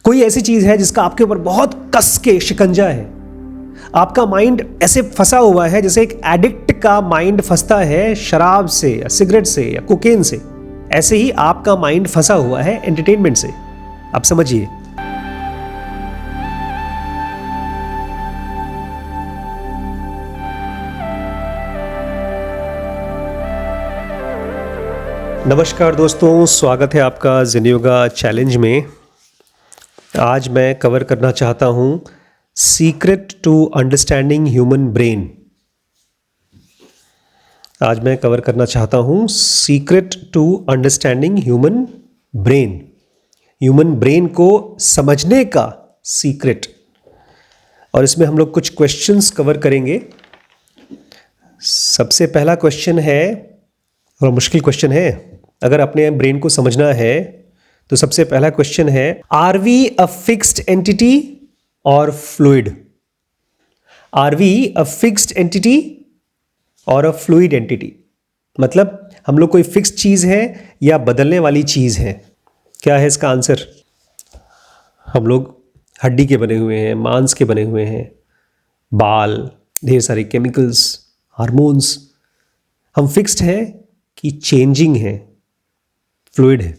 कोई ऐसी चीज है जिसका आपके ऊपर बहुत कस के शिकंजा है। आपका माइंड ऐसे फंसा हुआ है जैसे एक एडिक्ट का माइंड फंसता है शराब से या सिगरेट से या कोकेन से। ऐसे ही आपका माइंड फंसा हुआ है एंटरटेनमेंट से। आप समझिए। नमस्कार दोस्तों, स्वागत है आपका जिन योगा चैलेंज में। आज मैं कवर करना चाहता हूँ secret to understanding human brain. आज मैं कवर करना चाहता हूँ secret to understanding human brain. Human brain को समझने का सीक्रेट। और इसमें हम लोग कुछ क्वेश्चंस कवर करेंगे। सबसे पहला क्वेश्चन है, और मुश्किल क्वेश्चन है, अगर अपने ब्रेन को समझना है तो सबसे पहला क्वेश्चन है, are we a fixed entity और fluid? Are we a fixed entity और अ फ्लूइड एंटिटी? मतलब हम लोग कोई फिक्स्ड चीज है या बदलने वाली चीज है? क्या है इसका आंसर? हम लोग हड्डी के बने हुए हैं, मांस के बने हुए हैं, बाल, ढेर सारे केमिकल्स, हार्मोन्स। हम फिक्स्ड है कि चेंजिंग है, फ्लूइड है?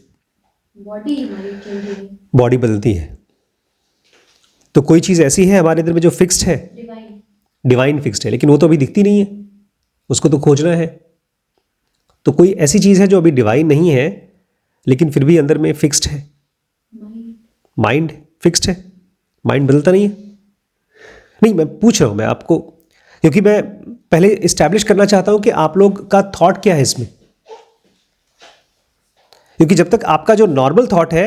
बॉडी बदलती है। तो कोई चीज़ ऐसी है हमारे अंदर में जो फिक्स्ड है, डिवाइन फिक्स्ड है, लेकिन वो तो अभी दिखती नहीं है, उसको तो खोजना है। तो कोई ऐसी चीज़ है जो अभी डिवाइन नहीं है लेकिन फिर भी अंदर में फिक्स्ड है। माइंड फिक्स्ड है, माइंड बदलता नहीं है। नहीं, मैं पूछ रहा हूँ मैं आपको, क्योंकि मैं पहले इस्टेब्लिश करना चाहता हूँ कि आप लोग का थॉट क्या है इसमें। क्योंकि जब तक आपका जो नॉर्मल थॉट है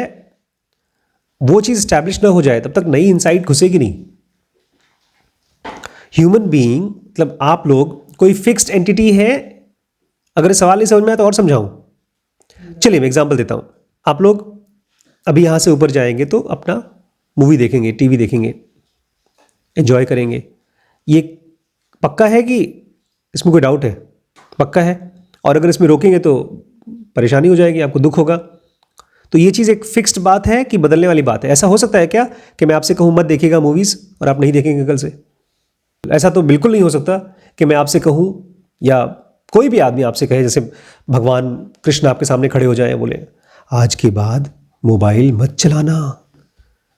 वो चीज स्टैब्लिश ना हो जाए तब तक नई इनसाइट घुसेगी नहीं। ह्यूमन बीइंग मतलब आप लोग कोई फिक्स्ड एंटिटी है? अगर इस सवाल नहीं समझ में आया तो और समझाऊं? चलिए मैं एग्जांपल देता हूं। आप लोग अभी यहां से ऊपर जाएंगे तो अपना मूवी देखेंगे, टीवी देखेंगे, एंजॉय करेंगे। ये पक्का है कि इसमें कोई डाउट है? पक्का है। और अगर इसमें रोकेंगे तो परेशानी हो जाएगी, आपको दुख होगा। तो ये चीज़ एक फिक्स्ड बात है कि बदलने वाली बात है? ऐसा हो सकता है क्या कि मैं आपसे कहूँ मत देखिएगा मूवीज़ और आप नहीं देखेंगे कल से? ऐसा तो बिल्कुल नहीं हो सकता कि मैं आपसे कहूँ या कोई भी आदमी आपसे कहे, जैसे भगवान कृष्ण आपके सामने खड़े हो जाए, बोले आज के बाद मोबाइल मत चलाना,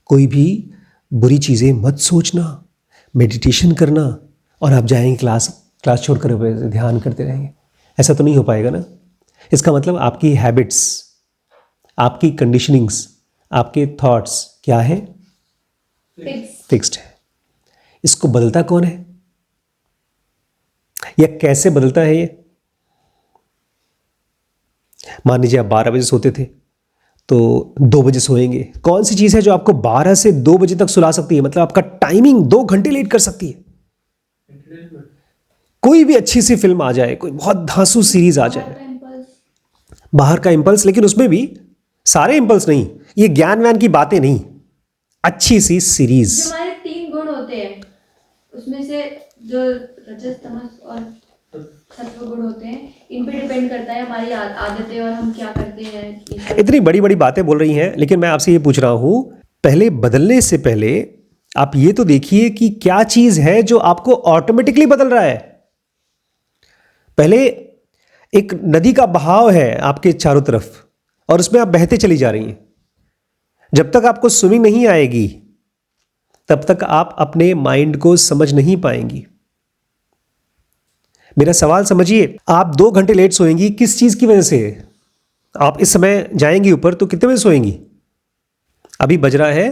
कोई भी बुरी चीज़ें मत सोचना, मेडिटेशन करना, और आप जाएंगे क्लास छोड़कर ध्यान करते रहेंगे। ऐसा तो नहीं हो पाएगा ना। इसका मतलब आपकी हैबिट्स, आपकी कंडीशनिंग्स, आपके थॉट्स क्या है? फिक्स्ड है। इसको बदलता कौन है या कैसे बदलता है ये? मान लीजिए आप 12 बजे सोते थे तो 2 बजे सोएंगे। कौन सी चीज है जो आपको 12 से 2 बजे तक सुला सकती है? मतलब आपका टाइमिंग 2 घंटे लेट कर सकती है। कोई भी अच्छी सी फिल्म आ जाए, कोई बहुत धांसू सीरीज आ जाए, बाहर का इंपल्स, लेकिन उसमें भी सारे इंपल्स नहीं, ये ज्ञान व्यान की बातें नहीं, अच्छी सी सीरीज। जो हमारे 3 गुण होते हैं उसमें से जो रजस, तमस और सत्व गुण होते हैं, इन पे डिपेंड करता है हमारी आदतें और हम क्या करते हैं। इतनी बड़ी बड़ी बातें बोल रही हैं, लेकिन मैं आपसे ये पूछ रहा हूं, पहले बदलने से पहले आप ये तो देखिए कि क्या चीज है जो आपको ऑटोमेटिकली बदल रहा है। पहले एक नदी का बहाव है आपके चारों तरफ और उसमें आप बहते चली जा रही हैं। जब तक आपको स्विमिंग नहीं आएगी तब तक आप अपने माइंड को समझ नहीं पाएंगी। मेरा सवाल समझिए। आप 2 घंटे लेट सोएंगी, किस चीज की वजह से? आप इस समय जाएंगी ऊपर तो कितने बजे सोएंगी? अभी बज रहा है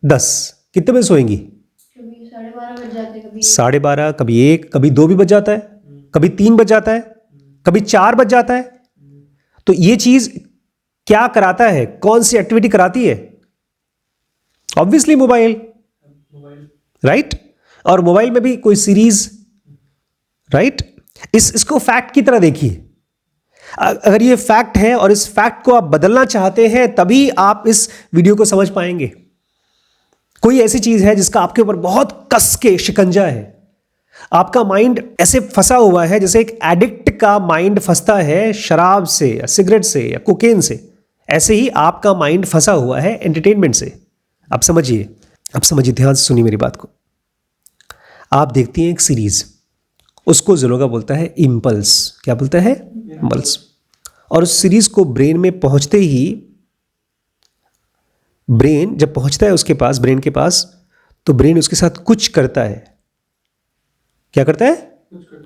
10। कितने बजे सोएंगी? कभी 12:30 बज जाते, कभी 12:30, कभी 1, कभी 2 भी बज जाता है, कभी 3 बज जाता है, कभी 4 बज जाता है। तो ये चीज क्या कराता है? कौन सी एक्टिविटी कराती है? Obviously mobile, right? और मोबाइल में भी कोई सीरीज, राइट? इसको फैक्ट की तरह देखिए। अगर ये फैक्ट है और इस फैक्ट को आप बदलना चाहते हैं तभी आप इस वीडियो को समझ पाएंगे। कोई ऐसी चीज है जिसका आपके ऊपर बहुत कस के शिकंजा है। आपका माइंड ऐसे फंसा हुआ है जैसे एक एडिक्ट का माइंड फंसता है शराब से या सिगरेट से या कोकेन से। ऐसे ही आपका माइंड फंसा हुआ है एंटरटेनमेंट से। अब समझिए, ध्यान से सुनिए मेरी बात को। आप देखती हैं एक सीरीज, उसको ज़ेनोगा बोलता है इम्पल्स। क्या बोलता है? इम्पल्स। और उस सीरीज को ब्रेन में पहुंचते ही, ब्रेन जब पहुंचता है उसके पास, ब्रेन के पास, तो ब्रेन उसके साथ कुछ करता है। क्या करता है?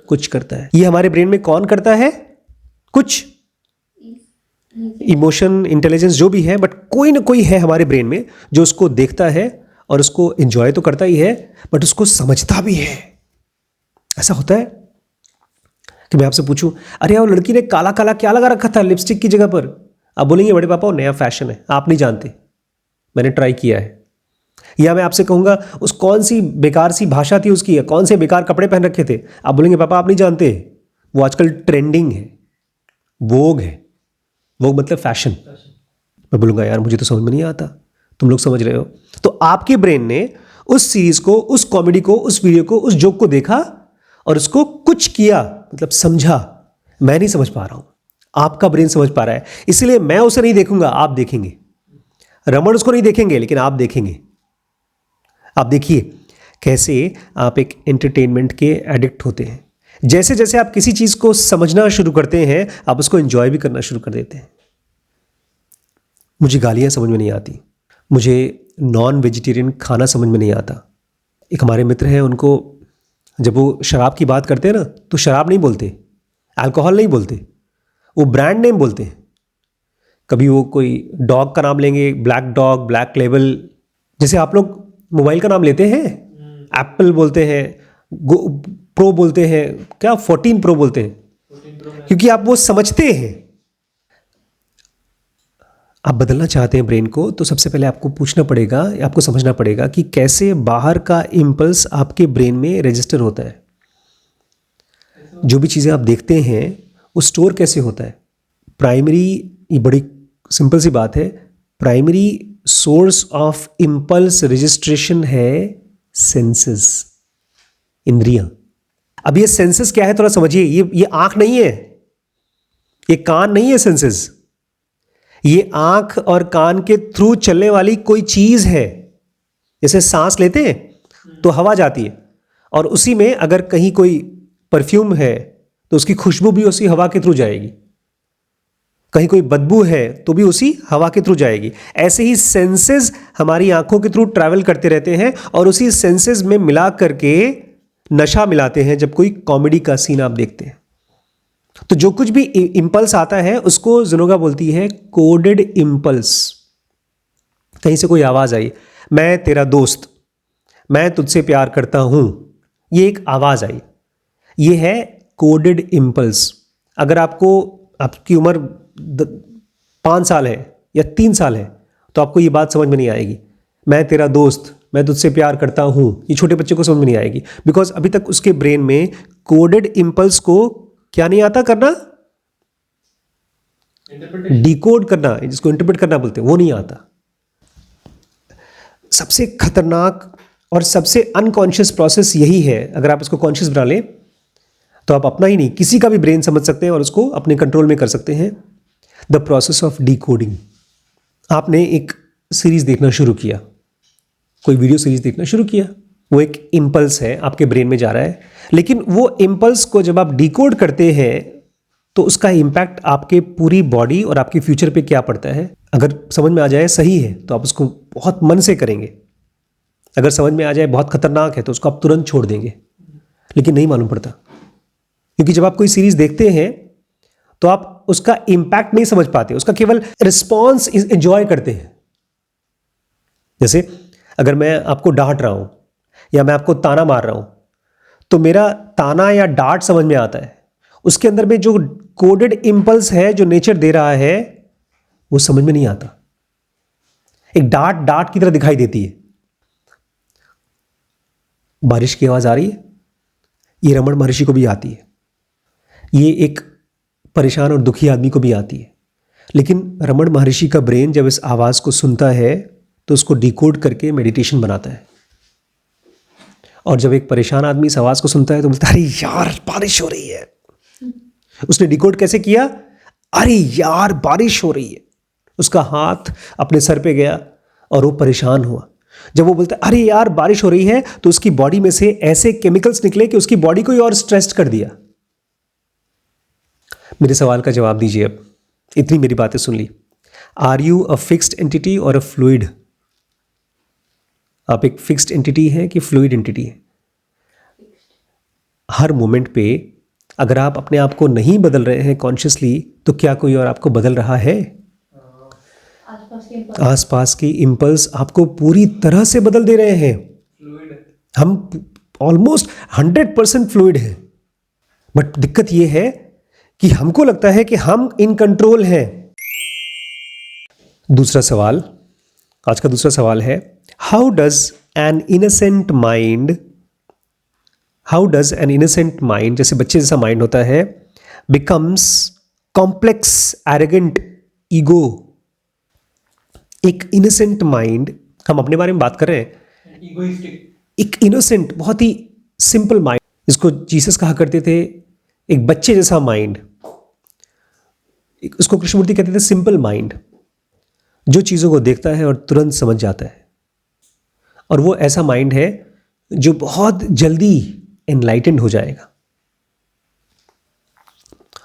कुछ करता है। ये हमारे ब्रेन में कौन करता है? कुछ इमोशन, इंटेलिजेंस जो भी है, बट कोई ना कोई है हमारे ब्रेन में जो उसको देखता है और उसको एंजॉय तो करता ही है, बट उसको समझता भी है। ऐसा होता है कि मैं आपसे पूछूं, अरे यार वो लड़की ने काला काला क्या लगा रखा था लिपस्टिक की जगह पर? आप बोलेंगे बड़े पापा वो नया फैशन है, आप नहीं जानते, मैंने ट्राई किया है। या मैं आपसे कहूंगा उस कौन सी बेकार सी भाषा थी उसकी, या कौन से बेकार कपड़े पहन रखे थे, आप बोलेंगे पापा आप नहीं जानते, वो आजकल ट्रेंडिंग है, वोग है। वोग मतलब फैशन। मैं बोलूँगा यार मुझे तो समझ में नहीं आता, तुम लोग समझ रहे हो। तो आपके ब्रेन ने उस सीरीज को, उस कॉमेडी को, उस वीडियो को, उस जोक को देखा और उसको कुछ किया, मतलब समझा। मैं नहीं समझ पा रहा हूं, आपका ब्रेन समझ पा रहा है, इसलिए मैं उसे नहीं देखूंगा, आप देखेंगे। रमन उसको नहीं देखेंगे, लेकिन आप देखेंगे। आप देखिए कैसे आप एक एंटरटेनमेंट के एडिक्ट होते हैं। जैसे जैसे आप किसी चीज को समझना शुरू करते हैं, आप उसको एंजॉय भी करना शुरू कर देते हैं। मुझे गालियां समझ में नहीं आती, मुझे नॉन वेजिटेरियन खाना समझ में नहीं आता। एक हमारे मित्र हैं, उनको जब वो शराब की बात करते हैं ना, तो शराब नहीं बोलते, अल्कोहल नहीं बोलते, वो ब्रांड नेम बोलते हैं। कभी वो कोई डॉग का नाम लेंगे, ब्लैक डॉग, ब्लैक लेबल। जैसे आप लोग मोबाइल का नाम लेते हैं, एप्पल बोलते हैं, प्रो बोलते हैं, क्या 14 प्रो बोलते हैं, क्योंकि आप वो समझते हैं। आप बदलना चाहते हैं ब्रेन को, तो सबसे पहले आपको पूछना पड़ेगा, आपको समझना पड़ेगा कि कैसे बाहर का इम्पल्स आपके ब्रेन में रजिस्टर होता है। जो भी चीज़ें आप देखते हैं वो स्टोर कैसे होता है। प्राइमरी, ये बड़ी सिंपल सी बात है, primary source of impulse registration है सेंसेस, इंद्रियां। अब ये सेंसेस क्या है थोड़ा समझिए। ये आंख नहीं है, ये कान नहीं है सेंसेस, ये आंख और कान के थ्रू चलने वाली कोई चीज है। जैसे सांस लेते हैं तो हवा जाती है, और उसी में अगर कहीं कोई परफ्यूम है तो उसकी खुशबू भी उसी हवा के थ्रू जाएगी, कहीं कोई बदबू है तो भी उसी हवा के थ्रू जाएगी। ऐसे ही सेंसेस हमारी आंखों के थ्रू ट्रैवल करते रहते हैं, और उसी सेंसेस में मिला करके नशा मिलाते हैं जब कोई कॉमेडी का सीन आप देखते हैं। तो जो कुछ भी इंपल्स आता है उसको ज़ेनोगा बोलती है कोडेड इंपल्स। कहीं से कोई आवाज़ आई, मैं तेरा दोस्त, मैं तुझसे प्यार करता हूं, ये एक आवाज़ आई, ये है कोडेड इंपल्स। अगर आपकी उम्र 5 साल है या 3 साल है तो आपको ये बात समझ में नहीं आएगी, मैं तेरा दोस्त, मैं तुझसे प्यार करता हूं, ये छोटे बच्चे को समझ में नहीं आएगी, बिकॉज अभी तक उसके ब्रेन में कोडेड इंपल्स को क्या नहीं आता करना, डिकोड करना, जिसको इंटरप्रेट करना बोलते हैं, वो नहीं आता। सबसे खतरनाक और सबसे अनकॉन्शियस प्रोसेस यही है। अगर आप इसको कॉन्शियस बना लें तो आप अपना ही नहीं, किसी का भी ब्रेन समझ सकते हैं और उसको अपने कंट्रोल में कर सकते हैं। The process of decoding. आपने एक सीरीज देखना शुरू किया, कोई वीडियो सीरीज देखना शुरू किया, वो एक इम्पल्स है, आपके ब्रेन में जा रहा है, लेकिन वो इम्पल्स को जब आप डिकोड करते हैं तो उसका इम्पैक्ट आपके पूरी बॉडी और आपके फ्यूचर पे क्या पड़ता है। अगर समझ में आ जाए सही है तो आप उसको बहुत मन से करेंगे, अगर समझ में आ जाए बहुत खतरनाक है तो उसको आप तुरंत छोड़ देंगे, लेकिन नहीं मालूम पड़ता। क्योंकि जब आप कोई सीरीज देखते हैं तो आप उसका इम्पैक्ट नहीं समझ पाते, उसका केवल रिस्पॉन्स एंजॉय करते हैं। जैसे अगर मैं आपको डांट रहा हूं या मैं आपको ताना मार रहा हूं तो मेरा ताना या डांट समझ में आता है, उसके अंदर में जो कोडेड इंपल्स है जो नेचर दे रहा है वो समझ में नहीं आता। एक डांट डांट की तरह दिखाई देती है। बारिश की आवाज आ रही है, ये रमण महर्षि को भी आती है, ये एक परेशान और दुखी आदमी को भी आती है, लेकिन रमण महर्षि का ब्रेन जब इस आवाज को सुनता है तो उसको डिकोड करके मेडिटेशन बनाता है। और जब एक परेशान आदमी इस आवाज को सुनता है तो बोलता है अरे यार बारिश हो रही है। उसने डिकोड कैसे किया, अरे यार बारिश हो रही है। उसका हाथ अपने सर पे गया और वो परेशान हुआ, जब वो बोलता है अरे यार बारिश हो रही है, तो उसकी बॉडी में से ऐसे केमिकल्स निकले कि उसकी बॉडी को ही और स्ट्रेस्ड कर दिया। मेरे सवाल का जवाब दीजिए अब, इतनी मेरी बातें सुन ली। Are you a fixed entity और अ फ्लूइड? आप एक फिक्स्ड एंटिटी है कि फ्लूइड एंटिटी है? हर मोमेंट पे अगर आप अपने आप को नहीं बदल रहे हैं कॉन्शियसली, तो क्या कोई और आपको बदल रहा है? आसपास के इम्पल्स आपको पूरी तरह से बदल दे रहे हैं। हम ऑलमोस्ट 100% फ्लूइड हैं, बट दिक्कत यह है कि हमको लगता है कि हम इन कंट्रोल हैं। दूसरा सवाल, आज का दूसरा सवाल है, how does an innocent mind, जैसे बच्चे जैसा माइंड होता है, बिकम्स कॉम्प्लेक्स एरोगेंट ईगो? एक इनोसेंट माइंड, हम अपने बारे में बात कर रहे हैं, एक इनोसेंट बहुत ही सिंपल माइंड, इसको जीसस कहा करते थे एक बच्चे जैसा माइंड, उसको कृष्णमूर्ति कहते थे सिंपल माइंड, जो चीज़ों को देखता है और तुरंत समझ जाता है। और वो ऐसा माइंड है जो बहुत जल्दी एनलाइटेंड हो जाएगा।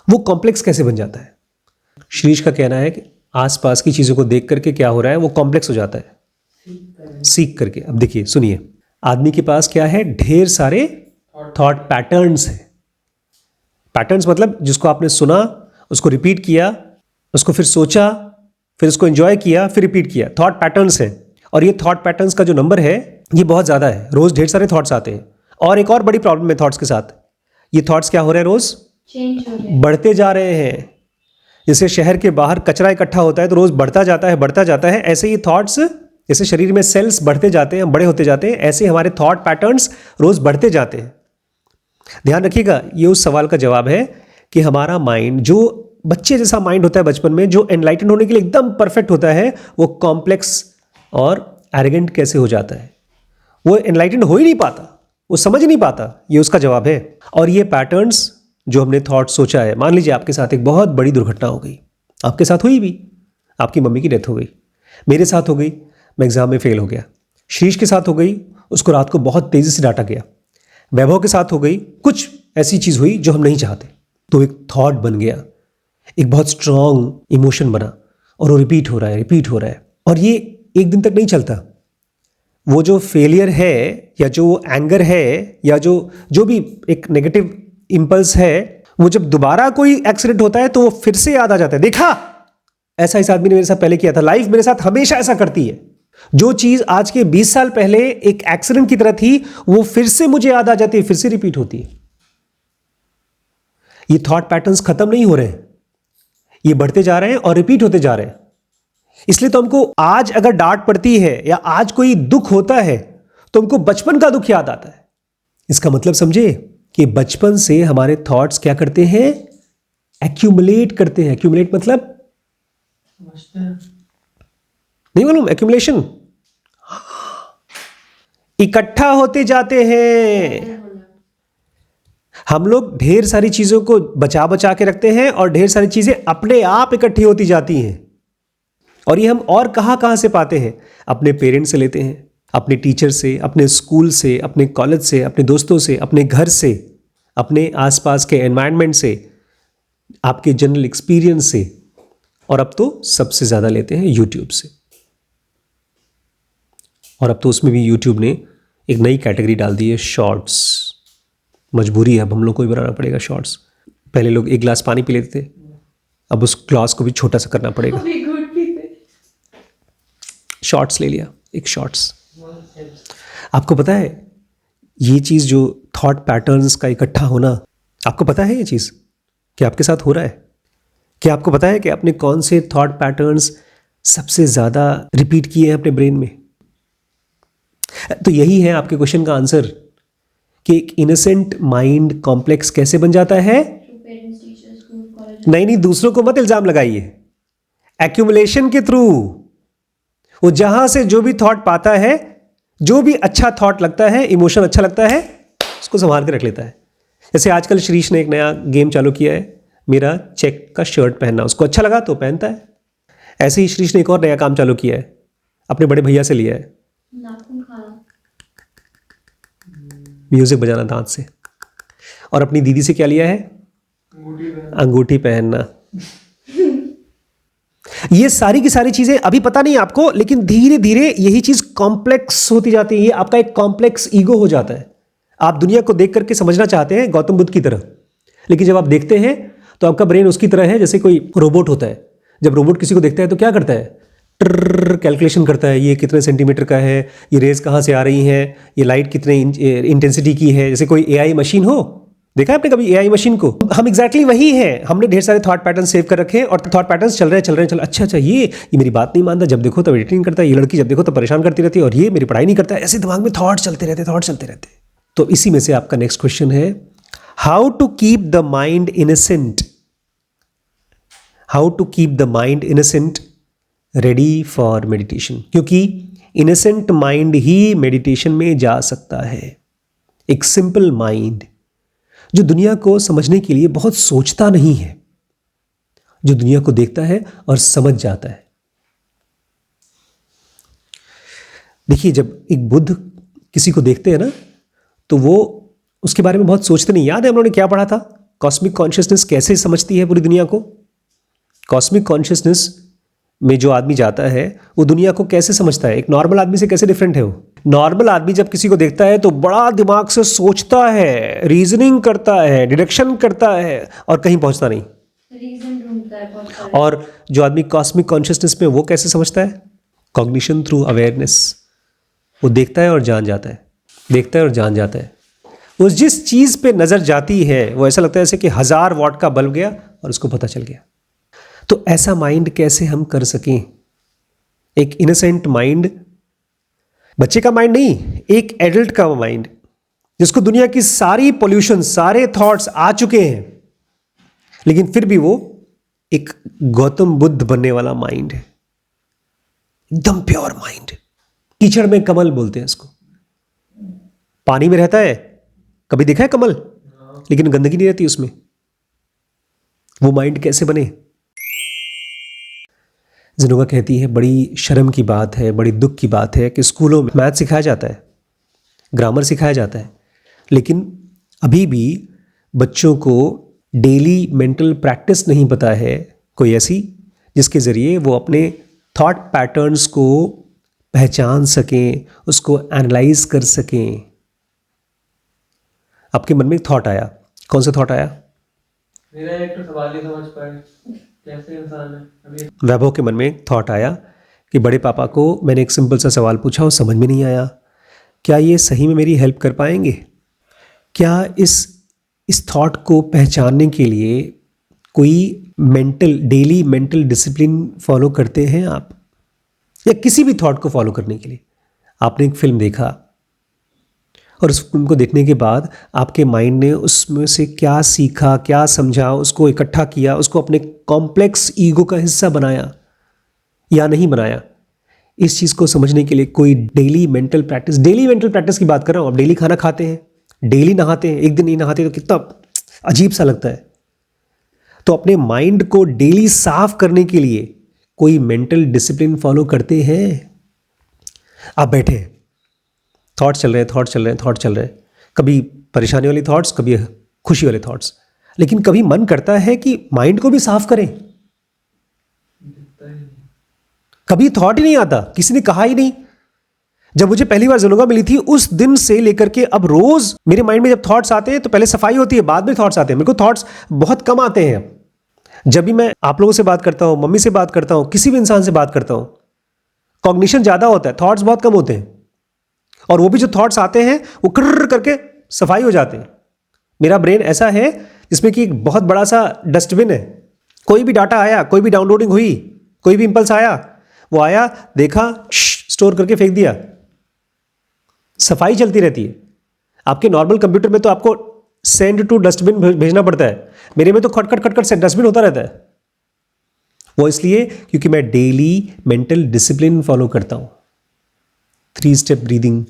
वो कॉम्प्लेक्स कैसे बन जाता है? श्रीश का कहना है कि आसपास की चीज़ों को देख करके क्या हो रहा है, वो कॉम्प्लेक्स हो जाता है सीख करके। अब देखिए, सुनिए, आदमी के पास क्या है? ढेर सारे थॉट पैटर्न्स हैं। पैटर्न्स मतलब जिसको आपने सुना, उसको रिपीट किया, उसको फिर सोचा, फिर उसको एंजॉय किया, फिर रिपीट किया, थॉट पैटर्न्स हैं। और ये थॉट पैटर्न्स का जो नंबर है ये बहुत ज़्यादा है। रोज़ ढेर सारे थॉट्स आते हैं। और एक और बड़ी प्रॉब्लम है थॉट्स के साथ, ये थॉट्स क्या हो रहे हैं? रोज़ चेंज हो रहे हैं, बढ़ते जा रहे हैं। जैसे शहर के बाहर कचरा इकट्ठा होता है तो रोज़ बढ़ता जाता है, ऐसे ही थॉट्स, जैसे शरीर में सेल्स बढ़ते जाते हैं, बड़े होते जाते हैं, ऐसे हमारे थॉट पैटर्न्स रोज़ बढ़ते जाते हैं। ध्यान रखिएगा, ये उस सवाल का जवाब है कि हमारा माइंड, जो बच्चे जैसा माइंड होता है बचपन में, जो एनलाइटन होने के लिए एकदम परफेक्ट होता है, वो कॉम्प्लेक्स और एरोगेंट कैसे हो जाता है? वो एनलाइटन हो ही नहीं पाता, वो समझ नहीं पाता। ये उसका जवाब है। और ये पैटर्न्स जो हमने थॉट सोचा है, मान लीजिए आपके साथ एक बहुत बड़ी दुर्घटना हो गई, आपके साथ हुई भी, आपकी मम्मी की डेथ हो गई, मेरे साथ हो गई, मैं एग्जाम में फेल हो गया, शीश के साथ हो गई, उसको रात को बहुत तेजी से डांटा गया, वैभव के साथ हो गई, कुछ ऐसी चीज़ हुई जो हम नहीं चाहते, तो एक थॉट बन गया, एक बहुत स्ट्रॉन्ग इमोशन बना, और वो रिपीट हो रहा है। और ये एक दिन तक नहीं चलता। वो जो फेलियर है, या जो एंगर है, या जो भी एक नेगेटिव इंपल्स है, वो जब दोबारा कोई एक्सीडेंट होता है तो वो फिर से याद आ जाता है। देखा, ऐसा इस आदमी ने मेरे साथ पहले किया था। लाइफ मेरे साथ हमेशा ऐसा करती है। जो चीज़ आज के 20 साल पहले एक एक्सीडेंट की तरह थी, वो फिर से मुझे याद आ जाती है, फिर से रिपीट होती है। ये थॉट पैटर्न्स खत्म नहीं हो रहे हैं, ये बढ़ते जा रहे हैं और रिपीट होते जा रहे हैं। इसलिए तो हमको आज अगर डांट पड़ती है या आज कोई दुख होता है तो हमको बचपन का दुख याद आता है। इसका मतलब समझे कि बचपन से हमारे थॉट्स क्या करते हैं? एक्यूमुलेट करते हैं। एक्यूमुलेट मतलब नहीं मालूम? एक्यूमुलेशन, इकट्ठा होते जाते हैं। हम लोग ढेर सारी चीजों को बचा बचा के रखते हैं और ढेर सारी चीजें अपने आप इकट्ठी होती जाती हैं। और ये हम और कहाँ से पाते हैं? अपने पेरेंट्स से लेते हैं, अपने टीचर से, अपने स्कूल से, अपने कॉलेज से, अपने दोस्तों से, अपने घर से, अपने आसपास के एनवायरनमेंट से, आपके जनरल एक्सपीरियंस से, और अब तो सबसे ज़्यादा लेते हैं यूट्यूब से। और अब तो उसमें भी यूट्यूब ने एक नई कैटेगरी डाल दी है, शॉर्ट्स। मजबूरी है, अब हम लोग को ही बनाना पड़ेगा शॉर्ट्स। पहले लोग एक गिलास पानी पी लेते थे, अब उस ग्लास को भी छोटा सा करना पड़ेगा। शॉर्ट्स ले लिया, एक शॉर्ट्स। आपको पता है ये चीज़ जो थॉट पैटर्न्स का इकट्ठा होना, आपको पता है ये चीज़ क्या आपके साथ हो रहा है? क्या आपको पता है कि आपने कौन से थॉट पैटर्न्स सबसे ज़्यादा रिपीट किए हैं अपने ब्रेन में? तो यही है आपके क्वेश्चन का आंसर कि एक इनोसेंट माइंड कॉम्प्लेक्स कैसे बन जाता है? नहीं, दूसरों को मत इल्जाम लगाइए। एक्यूमुलेशन के थ्रू वो जहां से जो भी थॉट पाता है, जो भी अच्छा थॉट लगता है, इमोशन अच्छा लगता है, उसको संभाल के रख लेता है। जैसे आजकल श्रीश ने एक नया गेम चालू किया है, मेरा चेक का शर्ट पहनना, उसको अच्छा लगा तो पहनता है। ऐसे ही श्रीश ने एक और नया काम चालू किया है, अपने बड़े भैया से लिया है, नाखून खाना। म्यूजिक बजाना दांत से। और अपनी दीदी से क्या लिया है? अंगूठी पहनना। ये सारी की सारी चीजें अभी पता नहीं आपको, लेकिन धीरे धीरे यही चीज कॉम्प्लेक्स होती जाती है। ये आपका एक कॉम्प्लेक्स ईगो हो जाता है। आप दुनिया को देख करके समझना चाहते हैं गौतम बुद्ध की तरह, लेकिन जब आप देखते हैं तो आपका ब्रेन उसकी तरह है जैसे कोई रोबोट होता है। जब रोबोट किसी को देखता है तो क्या करता है? कैलकुलेशन करता है, ये कितने सेंटीमीटर का है, ये रेज कहाँ से आ रही हैं, ये लाइट कितने इंटेंसिटी की है। जैसे कोई एआई मशीन हो, देखा है आपने कभी एआई मशीन को? हम एग्जैक्टली वही हैं। हमने ढेर सारे थॉट पैटर्न सेव कर रखे हैं और थॉट पैटर्न्स चल रहे हैं। अच्छा ये मेरी बात नहीं मानता, जब देखो तब एडिटिंग करता है, ये लड़की जब देखो तब परेशान करती रहती है, और ये मेरी पढ़ाई नहीं करता है। ऐसे दिमाग में थॉट चलते रहते। तो इसी में से आपका नेक्स्ट क्वेश्चन है, how to keep the mind innocent, how to keep the mind innocent ready for meditation. क्योंकि इनोसेंट माइंड ही मेडिटेशन में जा सकता है। एक सिंपल माइंड जो दुनिया को समझने के लिए बहुत सोचता नहीं है, जो दुनिया को देखता है और समझ जाता है। देखिए, जब एक बुद्ध किसी को देखते हैं ना, तो वो उसके बारे में बहुत सोचते नहीं। याद है हम लोगों ने क्या पढ़ा था? कॉस्मिक कॉन्शियसनेस कैसे समझती है पूरी दुनिया को। कॉस्मिक कॉन्शियसनेस में जो आदमी जाता है वो दुनिया को कैसे समझता है, एक नॉर्मल आदमी से कैसे डिफरेंट है वो। नॉर्मल आदमी जब किसी को देखता है तो बड़ा दिमाग से सोचता है, रीजनिंग करता है, डिडक्शन करता है, और कहीं पहुंचता नहीं। रीजन ढूंढता है बहुत सारे। और जो आदमी कॉस्मिक कॉन्शियसनेस में, वो कैसे समझता है? Cognition through awareness. वो देखता है और जान जाता है, देखता है और जान जाता है। वो जिस चीज़ पे नज़र जाती है वो ऐसा लगता है जैसे कि 1000 वॉट का बल्ब गया और उसको पता चल गया। तो ऐसा माइंड कैसे हम कर सकें? एक इनोसेंट माइंड, बच्चे का माइंड नहीं, एक एडल्ट का माइंड, जिसको दुनिया की सारी पोल्यूशन, सारे थॉट्स आ चुके हैं, लेकिन फिर भी वो एक गौतम बुद्ध बनने वाला माइंड है। एकदम प्योर माइंड। कीचड़ में कमल बोलते हैं इसको। पानी में रहता है, कभी देखा है कमल? लेकिन गंदगी नहीं रहती उसमें। वो माइंड कैसे बने? जिनोगा कहती है, बड़ी शर्म की बात है, बड़ी दुख की बात है कि स्कूलों में मैथ सिखाया जाता है, ग्रामर सिखाया जाता है, लेकिन अभी भी बच्चों को डेली मेंटल प्रैक्टिस नहीं पता है कोई ऐसी जिसके ज़रिए वो अपने थॉट पैटर्न्स को पहचान सकें, उसको एनालाइज कर सकें। आपके मन में एक थॉट आया, कौन सा थॉट आया? मेरा एक तो सवाल ही समझ पाए कैसे इंसान है अभी। वैभव के मन में एक थॉट आया कि बड़े पापा को मैंने एक सिंपल सा सवाल पूछा और समझ में नहीं आया, क्या ये सही में मेरी हेल्प कर पाएंगे? क्या इस थॉट को पहचानने के लिए कोई डेली मेंटल डिसिप्लिन फॉलो करते हैं आप? या किसी भी थॉट को फॉलो करने के लिए आपने एक फिल्म देखा और उस फिल्म को देखने के बाद आपके माइंड ने उसमें से क्या सीखा, क्या समझा, उसको इकट्ठा किया, उसको अपने कॉम्प्लेक्स ईगो का हिस्सा बनाया या नहीं बनाया? इस चीज़ को समझने के लिए कोई डेली मेंटल प्रैक्टिस की बात कर रहा हूँ। आप डेली खाना खाते हैं, डेली नहाते हैं, एक दिन नहीं नहाते तो कितना अजीब सा लगता है। तो अपने माइंड को डेली साफ करने के लिए कोई मेंटल डिसिप्लिन फॉलो करते हैं? आप बैठे, थॉट चल रहे हैं, कभी परेशानी वाली थॉट्स, कभी खुशी वाले थॉट्स, लेकिन कभी मन करता है कि माइंड को भी साफ करें। कभी थॉट ही नहीं आता, किसी ने कहा ही नहीं। जब मुझे पहली बार जिनोगा मिली थी उस दिन से लेकर के अब रोज मेरे माइंड में जब थॉट्स आते हैं तो पहले सफाई होती है, बाद में थॉट्स आते हैं। मेरे को थॉट्स बहुत कम आते हैं। जब भी मैं आप लोगों से बात करता हूं, मम्मी से बात करता हूं, किसी भी इंसान से बात करता हूं, कॉग्निशन ज्यादा होता है, थॉट्स बहुत कम होते हैं। और वो भी जो थॉट्स आते हैं वो कर्र करके सफाई हो जाते हैं। मेरा ब्रेन ऐसा है जिसमें कि एक बहुत बड़ा सा डस्टबिन है। कोई भी डाटा आया, कोई भी डाउनलोडिंग हुई, कोई भी इंपल्स आया, वो आया, देखा, स्टोर करके फेंक दिया। सफाई चलती रहती है। आपके नॉर्मल कंप्यूटर में तो आपको सेंड टू डस्टबिन भेजना पड़ता है, मेरे में तो खटखट से डस्टबिन होता रहता है। वो इसलिए क्योंकि मैं डेली मेंटल डिसिप्लिन फॉलो करता हूं, 3 स्टेप ब्रीदिंग।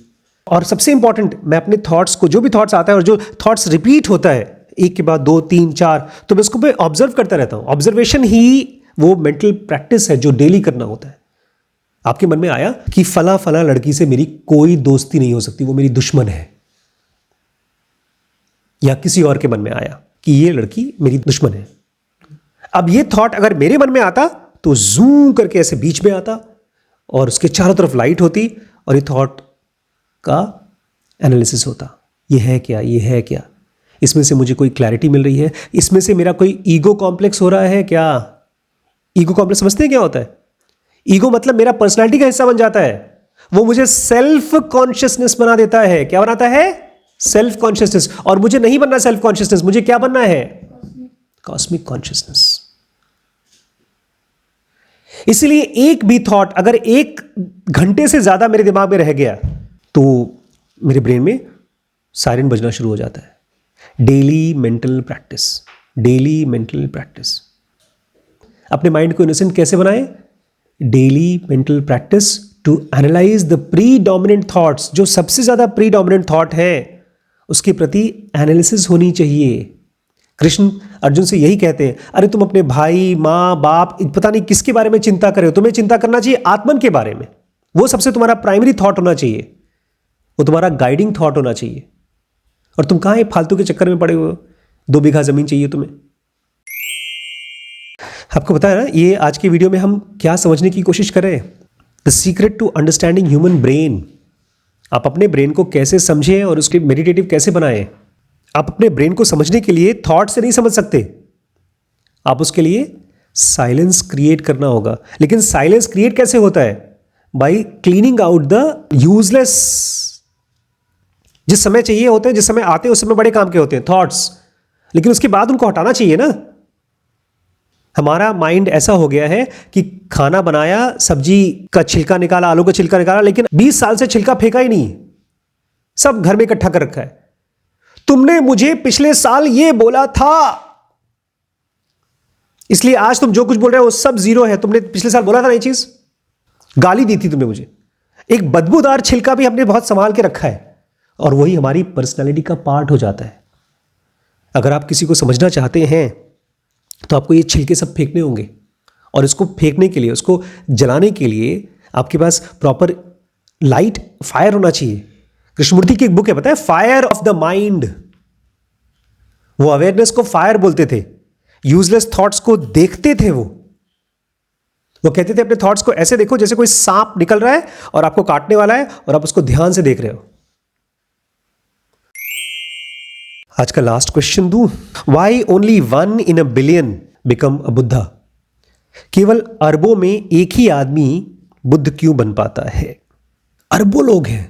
और सबसे इंपॉर्टेंट, मैं अपने थॉट्स को, जो भी थॉट्स आता है और जो थॉट्स रिपीट होता है एक के बाद 2, 3, 4, तो मैं उसको ऑब्जर्व करता रहता हूं। ऑब्जर्वेशन ही वो मेंटल प्रैक्टिस है जो डेली करना होता है। आपके मन में आया कि फला फला लड़की से मेरी कोई दोस्ती नहीं हो सकती, वो मेरी दुश्मन है, या किसी और के मन में आया कि ये लड़की मेरी दुश्मन है। अब ये थॉट अगर मेरे मन में आता तो जूम करके ऐसे बीच में आता और उसके चारों तरफ लाइट होती और ये थॉट का एनालिसिस होता, ये है क्या, ये है क्या, इसमें से मुझे कोई क्लैरिटी मिल रही है, इसमें से मेरा कोई ईगो कॉम्प्लेक्स हो रहा है क्या। ईगो कॉम्प्लेक्स समझते हैं क्या होता है? ईगो मतलब मेरा पर्सनालिटी का हिस्सा बन जाता है, वो मुझे सेल्फ कॉन्शियसनेस बना देता है। क्या बनाता है? Self consciousness. और मुझे नहीं बनना सेल्फ कॉन्शियसनेस, मुझे क्या बनना है? Cosmic consciousness. इसलिए एक भी थॉट अगर 1 घंटे से ज्यादा मेरे दिमाग में रह गया तो मेरे ब्रेन में सायरन बजना शुरू हो जाता है। Daily mental practice, daily mental practice. अपने माइंड को इनोसेंट कैसे बनाएं? Daily mental practice to analyse the predominant thoughts. जो सबसे ज्यादा प्रीडोमिनेंट थॉट है उसके प्रति एनालिसिस होनी चाहिए। कृष्ण अर्जुन से यही कहते हैं, अरे तुम अपने भाई, माँ, बाप, पता नहीं किसके बारे में चिंता कर रहे हो, तुम्हें चिंता करना चाहिए आत्मन के बारे में। वो सबसे तुम्हारा प्राइमरी थॉट होना चाहिए, वो तुम्हारा गाइडिंग थॉट होना चाहिए। और तुम कहाँ फालतू के चक्कर में पड़े हुए हो? 2 बीघा जमीन चाहिए तुम्हें। आपको पता है ना, ये आज की वीडियो में हम क्या समझने की कोशिश कर रहे हैं? The secret to understanding human brain. आप अपने ब्रेन को कैसे समझें और उसके मेडिटेटिव कैसे बनाएं। आप अपने ब्रेन को समझने के लिए थॉट से नहीं समझ सकते, आप उसके लिए साइलेंस क्रिएट करना होगा। लेकिन साइलेंस क्रिएट कैसे होता है? Bye cleaning out the useless. जिस समय चाहिए होते हैं, जिस समय आते हैं उस समय बड़े काम के होते हैं थॉट्स, लेकिन उसके बाद उनको हटाना चाहिए ना। हमारा माइंड ऐसा हो गया है कि खाना बनाया, सब्जी का छिलका निकाला, आलू का छिलका निकाला, लेकिन 20 साल से छिलका फेंका ही नहीं, सब घर में इकट्ठा कर रखा है। तुमने मुझे पिछले साल ये बोला था, इसलिए आज तुम जो कुछ बोल रहे हो वो सब जीरो है। तुमने पिछले साल बोला था ना ये चीज, गाली दी थी तुमने मुझे। एक बदबूदार छिलका भी हमने बहुत संभाल के रखा है और वही हमारी पर्सनालिटी का पार्ट हो जाता है। अगर आप किसी को समझना चाहते हैं तो आपको ये छिलके सब फेंकने होंगे, और इसको फेंकने के लिए, उसको जलाने के लिए आपके पास प्रॉपर लाइट, फायर होना चाहिए। कृष्णमूर्ति की एक बुक है, पता है, फायर ऑफ द माइंड। वो अवेयरनेस को फायर बोलते थे, यूजलेस थॉट्स को देखते थे। वो कहते थे अपने थॉट्स को ऐसे देखो जैसे कोई सांप निकल रहा है और आपको काटने वाला है और आप उसको ध्यान से देख रहे हो। आज का लास्ट क्वेश्चन दूं, why only 1 in a billion become a Buddha. केवल अरबों में एक ही आदमी बुद्ध क्यों बन पाता है? अरबों लोग हैं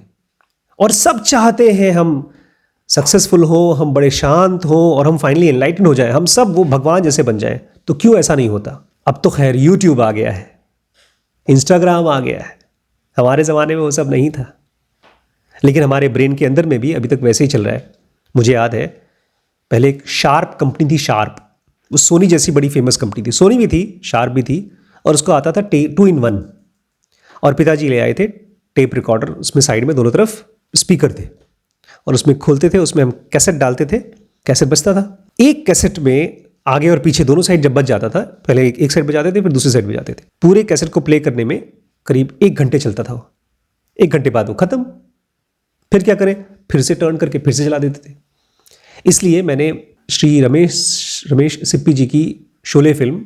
और सब चाहते हैं हम सक्सेसफुल हो, हम बड़े शांत हो और हम फाइनली एनलाइटन हो जाए, हम सब वो भगवान जैसे बन जाए। तो क्यों ऐसा नहीं होता? अब तो खैर यूट्यूब आ गया है, इंस्टाग्राम आ गया है, हमारे ज़माने में वो सब नहीं था। लेकिन हमारे ब्रेन के अंदर में भी अभी तक वैसे ही चल रहा है। मुझे याद है पहले एक शार्प कंपनी थी, शार्प, वो सोनी जैसी बड़ी फेमस कंपनी थी। सोनी भी थी, शार्प भी थी, और उसको आता था 2 in 1। और पिताजी ले आए थे टेप रिकॉर्डर, उसमें साइड में दोनों तरफ स्पीकर थे और उसमें खोलते थे, उसमें हम कैसेट डालते थे, कैसेट बजता था। एक कैसेट में आगे और पीछे दोनों साइड जब बज जाता था, पहले एक साइड बजाते थे फिर दूसरी साइड बजाते थे। पूरे कैसेट को प्ले करने में करीब 1 घंटे चलता था वो। 1 घंटे बाद वो खत्म। फिर क्या करें, फिर से टर्न करके फिर से चला देते थे। इसलिए मैंने श्री रमेश सिप्पी जी की शोले फिल्म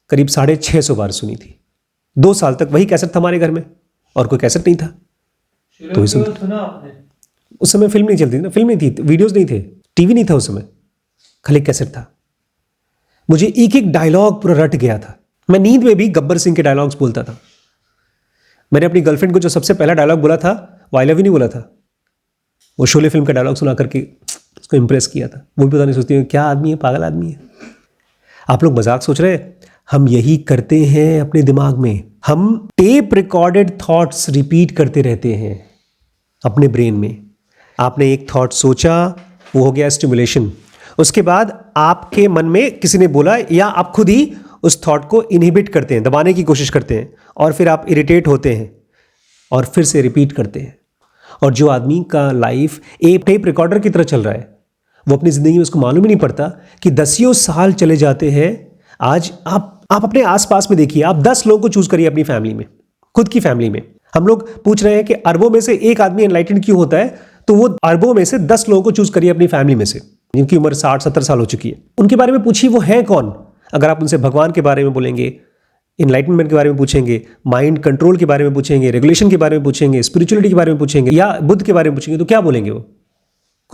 करीब 650 बार सुनी थी। 2 साल तक वही कैसेट था हमारे घर में और कोई कैसेट नहीं था। तो सुना आपने? उस समय फिल्म नहीं चलती थी ना, फिल्म नहीं थी, वीडियोस नहीं थे, टीवी नहीं था उस समय, खाली कैसेट था। मुझे एक एक डायलॉग पूरा रट गया था। मैं नींद में भी गब्बर सिंह के डायलॉग्स बोलता था। मैंने अपनी गर्लफ्रेंड को जो सबसे पहला डायलॉग बोला था वो आई लव यू नहीं बोला था, वो शोले फिल्म का डायलॉग सुना करके उसको इंप्रेस किया था। वो भी पता नहीं सोचती है क्या आदमी है, पागल आदमी है। आप लोग मजाक सोच रहे हैं, हम यही करते हैं अपने दिमाग में। हम टेप रिकॉर्डेड थॉट्स रिपीट करते रहते हैं अपने ब्रेन में। आपने एक थॉट सोचा, वो हो गया स्टिमुलेशन। उसके बाद आपके मन में किसी ने बोला या आप खुद ही उस थॉट को इनहिबिट करते हैं, दबाने की कोशिश करते हैं, और फिर आप इरिटेट होते हैं और फिर से रिपीट करते हैं। और जो आदमी का लाइफ एक टेप रिकॉर्डर की तरह चल रहा है, वो अपनी ज़िंदगी में उसको मालूम ही नहीं पड़ता कि 10 साल चले जाते हैं। आज आप अपने आसपास में देखिए, आप 10 लोगों को चूज़ करिए अपनी फैमिली में, खुद की फैमिली में। हम लोग पूछ रहे हैं कि अरबों में से एक आदमी एनलाइटेंड क्यों होता है, तो वो अरबों में से 10 लोगों को चूज करिए अपनी फैमिली में से जिनकी उम्र 60-70 साल हो चुकी है, उनके बारे में पूछिए वो है कौन। अगर आप उनसे भगवान के बारे में बोलेंगे, इनलाइटनमेंट के बारे में पूछेंगे, माइंड कंट्रोल के बारे में पूछेंगे, रेगुलेशन के बारे में पूछेंगे, स्पिरिचुअलिटी के बारे में पूछेंगे या बुद्ध के बारे में पूछेंगे, तो क्या बोलेंगे वो?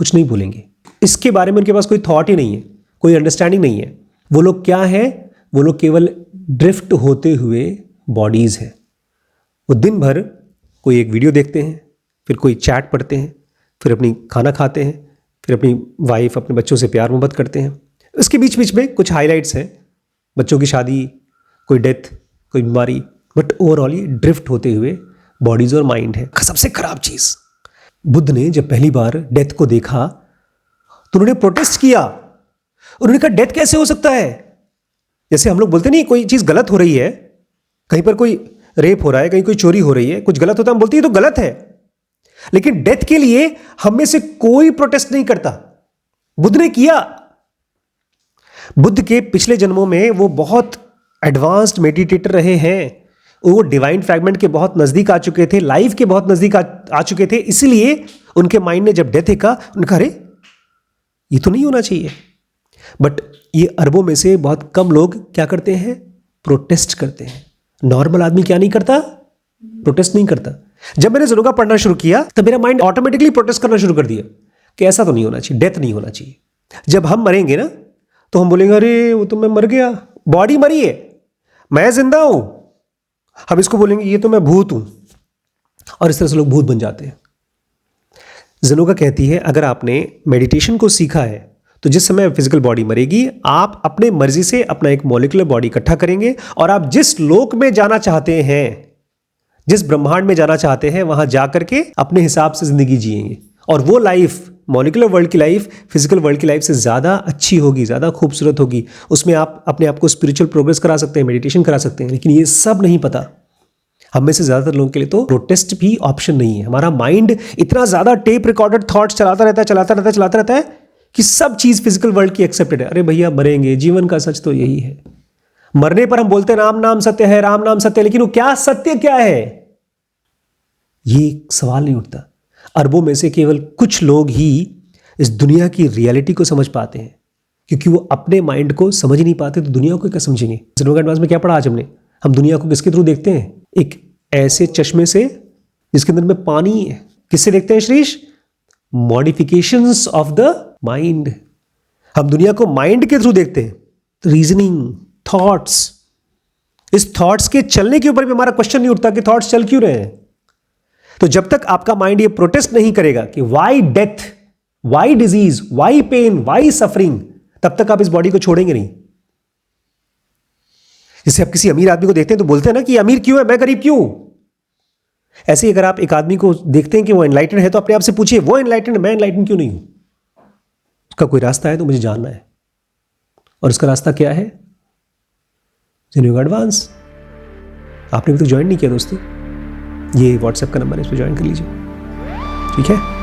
कुछ नहीं बोलेंगे। इसके बारे में उनके पास कोई थॉट ही नहीं है, कोई अंडरस्टैंडिंग नहीं है। वो लोग क्या है? वो लोग केवल ड्रिफ्ट होते हुए बॉडीज हैं। वो दिन भर कोई एक वीडियो देखते हैं, फिर कोई चैट पढ़ते हैं, फिर अपनी खाना खाते हैं, फिर अपनी वाइफ अपने बच्चों से प्यार मोहब्बत करते हैं। इसके बीच बीच में कुछ हाइलाइट्स हैं, बच्चों की शादी, कोई डेथ, कोई बीमारी, बट ओवरऑल ये ड्रिफ्ट होते हुए बॉडीज और माइंड है। सबसे खराब चीज़, बुद्ध ने जब पहली बार डेथ को देखा तो उन्होंने प्रोटेस्ट किया। उन्होंने कहा डेथ कैसे हो सकता है? जैसे हम लोग बोलते नहीं, कोई चीज़ गलत हो रही है, कहीं पर कोई रेप हो रहा है, कहीं कोई चोरी हो रही है, कुछ गलत होता है, हम बोलते हैं ये तो गलत है। लेकिन डेथ के लिए हम में से कोई प्रोटेस्ट नहीं करता। बुद्ध ने किया। बुद्ध के पिछले जन्मों में वो बहुत एडवांस्ड मेडिटेटर रहे हैं, वो डिवाइन फ्रैगमेंट के बहुत नज़दीक आ चुके थे, लाइफ के बहुत नज़दीक आ चुके थे। इसलिए उनके माइंड ने जब डेथ देखा, उन्होंने कहा अरे ये तो नहीं होना चाहिए। बट ये अरबों में से बहुत कम लोग क्या करते हैं? प्रोटेस्ट करते हैं। नॉर्मल आदमी क्या नहीं करता? प्रोटेस्ट नहीं करता। जब मैंने ज़ेनोगा पढ़ना शुरू किया तो मेरा माइंड ऑटोमेटिकली प्रोटेस्ट करना शुरू कर दिया कि ऐसा तो नहीं होना चाहिए, डेथ नहीं होना चाहिए। जब हम मरेंगे ना तो हम बोलेंगे अरे वो तो मैं मर गया, बॉडी मरी है, मैं जिंदा हूं। हम इसको बोलेंगे ये तो मैं भूत हूं, और इस तरह से लोग भूत बन जाते हैं। ज़ेनोगा कहती है अगर आपने मेडिटेशन को सीखा है तो जिस समय फिजिकल बॉडी मरेगी, आप अपने मर्जी से अपना एक मॉलिक्यूलर बॉडी इकट्ठा करेंगे और आप जिस लोक में जाना चाहते हैं, जिस ब्रह्मांड में जाना चाहते हैं, वहां जाकर के अपने हिसाब से जिंदगी जिएंगे। और वो लाइफ, मॉलिक्यूलर वर्ल्ड की लाइफ फिजिकल वर्ल्ड की लाइफ से ज़्यादा अच्छी होगी, ज़्यादा खूबसूरत होगी। उसमें आप अपने आप को स्पिरिचुअल प्रोग्रेस करा सकते हैं, मेडिटेशन करा सकते हैं। लेकिन ये सब नहीं पता। हम में से ज़्यादातर लोगों के लिए तो प्रोटेस्ट भी ऑप्शन नहीं है। हमारा माइंड इतना ज़्यादा टेप रिकॉर्डेड थॉट्स चलाता रहता है कि सब चीज़ फिजिकल वर्ल्ड की एक्सेप्टेड है। अरे भैया मरेंगे, जीवन का सच तो यही है। मरने पर हम बोलते हैं राम नाम सत्य है, राम नाम सत्य है, लेकिन वो क्या सत्य क्या है, ये सवाल नहीं उठता। अरबों में से केवल कुछ लोग ही इस दुनिया की रियलिटी को समझ पाते हैं, क्योंकि वो अपने माइंड को समझ नहीं पाते तो दुनिया को क्या समझेंगे। ज़ेनोगा एडवांस में क्या पढ़ा आज हमने? हम दुनिया को किसके थ्रू देखते हैं? एक ऐसे चश्मे से जिसके अंदर में पानी है। किससे देखते हैं श्रीश? Modifications of the mind. हम दुनिया को माइंड के थ्रू देखते हैं, रीजनिंग, थॉट्स। इस थॉट्स के चलने के ऊपर भी हमारा क्वेश्चन नहीं उठता कि थॉट्स चल क्यों रहे हैं। तो जब तक आपका माइंड ये प्रोटेस्ट नहीं करेगा कि why death, why disease, why pain, why suffering, तब तक आप इस बॉडी को छोड़ेंगे नहीं। जैसे आप किसी अमीर आदमी को देखते हैं तो बोलते हैं ना कि अमीर क्यों है, मैं गरीब क्यों। ऐसे ही अगर आप एक आदमी को देखते हैं कि वो एनलाइटेंड है तो अपने आप से पूछिए वो एनलाइटेंड, मैं एनलाइटेंड क्यों नहीं हूं। उसका कोई रास्ता है तो मुझे जानना है, और उसका रास्ता क्या है? ज़ेनोगा एडवांस। आपने अभी तक ज्वाइन नहीं किया दोस्तों, ये व्हाट्सएप का नंबर है, इस पर ज्वाइन कर लीजिए, ठीक है।